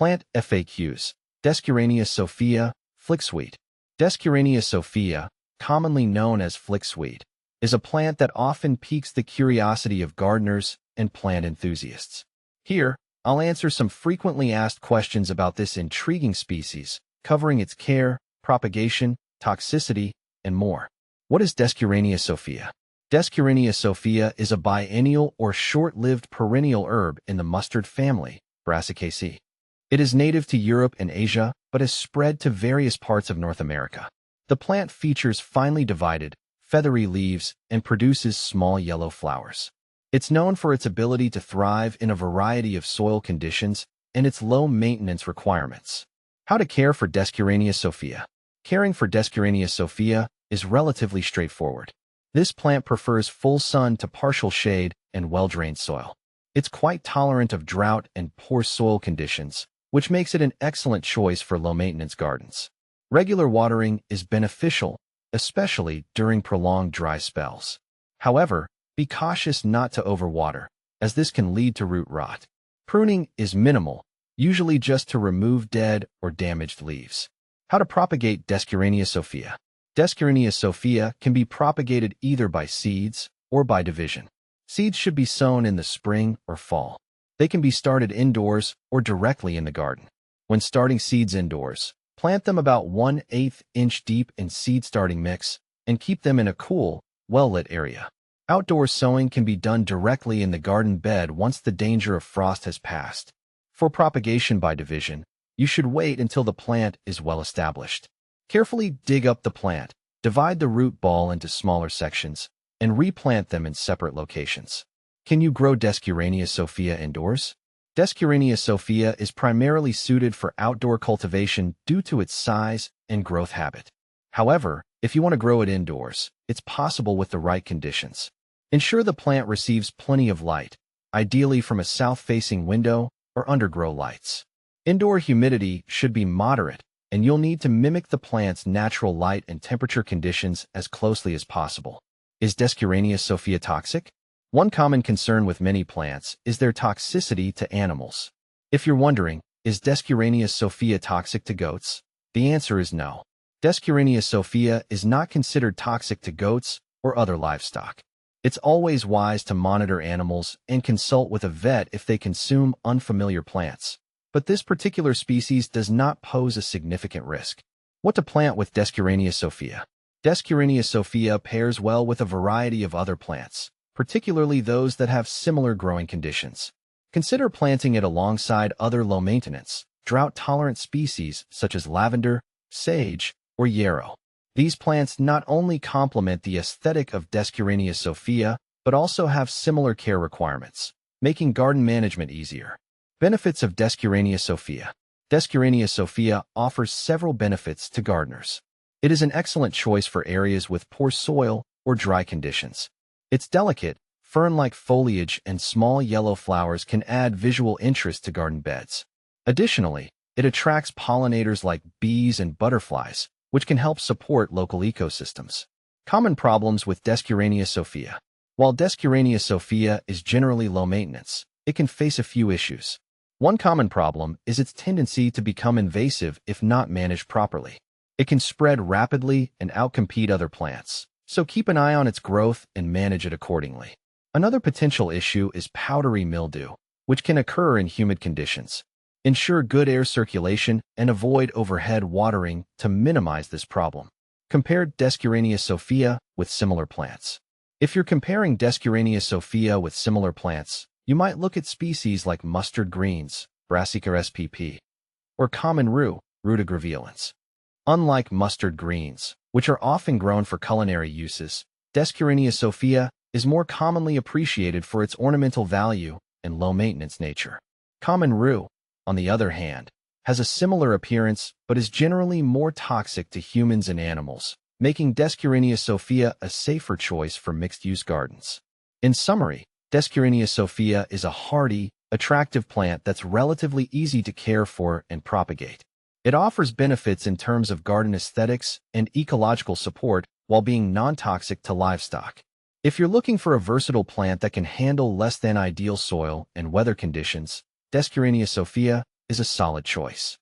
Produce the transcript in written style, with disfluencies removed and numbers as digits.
Plant FAQs. Descurainia Sophia, Flixweed. Descurainia Sophia, commonly known as Flixweed, is a plant that often piques the curiosity of gardeners and plant enthusiasts. Here, I'll answer some frequently asked questions about this intriguing species, covering its care, propagation, toxicity, and more. What is Descurainia Sophia? Descurainia Sophia is a biennial or short-lived perennial herb in the mustard family, Brassicaceae. It is native to Europe and Asia, but has spread to various parts of North America. The plant features finely divided, feathery leaves and produces small yellow flowers. It's known for its ability to thrive in a variety of soil conditions and its low maintenance requirements. How to care for Descurainia Sophia? Caring for Descurainia Sophia is relatively straightforward. This plant prefers full sun to partial shade and well-drained soil. It's quite tolerant of drought and poor soil conditions, which makes it an excellent choice for low-maintenance gardens. Regular watering is beneficial, especially during prolonged dry spells. However, be cautious not to overwater, as this can lead to root rot. Pruning is minimal, usually just to remove dead or damaged leaves. How to propagate Descurainia Sophia? Descurainia Sophia can be propagated either by seeds or by division. Seeds should be sown in the spring or fall. They can be started indoors or directly in the garden. When starting seeds indoors, plant them about 1/8 inch deep in seed starting mix and keep them in a cool, well-lit area. Outdoor sowing can be done directly in the garden bed once the danger of frost has passed. For propagation by division, you should wait until the plant is well established. Carefully dig up the plant, divide the root ball into smaller sections, and replant them in separate locations. Can you grow Descurainia Sophia indoors? Descurainia Sophia is primarily suited for outdoor cultivation due to its size and growth habit. However, if you want to grow it indoors, it's possible with the right conditions. Ensure the plant receives plenty of light, ideally from a south-facing window or undergrow lights. Indoor humidity should be moderate, and you'll need to mimic the plant's natural light and temperature conditions as closely as possible. Is Descurainia Sophia toxic? One common concern with many plants is their toxicity to animals. If you're wondering, is Descurainia Sophia toxic to goats? The answer is no. Descurainia Sophia is not considered toxic to goats or other livestock. It's always wise to monitor animals and consult with a vet if they consume unfamiliar plants. But this particular species does not pose a significant risk. What to plant with Descurainia Sophia? Descurainia Sophia pairs well with a variety of other plants, particularly those that have similar growing conditions. Consider planting it alongside other low-maintenance, drought-tolerant species such as lavender, sage, or yarrow. These plants not only complement the aesthetic of Descurainia Sophia, but also have similar care requirements, making garden management easier. Benefits of Descurainia Sophia. Descurainia Sophia offers several benefits to gardeners. It is an excellent choice for areas with poor soil or dry conditions. Its delicate, fern-like foliage and small yellow flowers can add visual interest to garden beds. Additionally, it attracts pollinators like bees and butterflies, which can help support local ecosystems. Common problems with Descurainia Sophia. While Descurainia Sophia is generally low maintenance, it can face a few issues. One common problem is its tendency to become invasive if not managed properly. It can spread rapidly and outcompete other plants, so keep an eye on its growth and manage it accordingly. Another potential issue is powdery mildew, which can occur in humid conditions. Ensure good air circulation and avoid overhead watering to minimize this problem. Compare Descurainia Sophia with similar plants. If you're comparing Descurainia Sophia with similar plants, you might look at species like mustard greens, Brassica spp, or common rue, Ruta graveolens. Unlike mustard greens, which are often grown for culinary uses, Descurainia Sophia is more commonly appreciated for its ornamental value and low-maintenance nature. Common rue, on the other hand, has a similar appearance but is generally more toxic to humans and animals, making Descurainia Sophia a safer choice for mixed-use gardens. In summary, Descurainia Sophia is a hardy, attractive plant that's relatively easy to care for and propagate. It offers benefits in terms of garden aesthetics and ecological support while being non-toxic to livestock. If you're looking for a versatile plant that can handle less than ideal soil and weather conditions, Descurainia Sophia is a solid choice.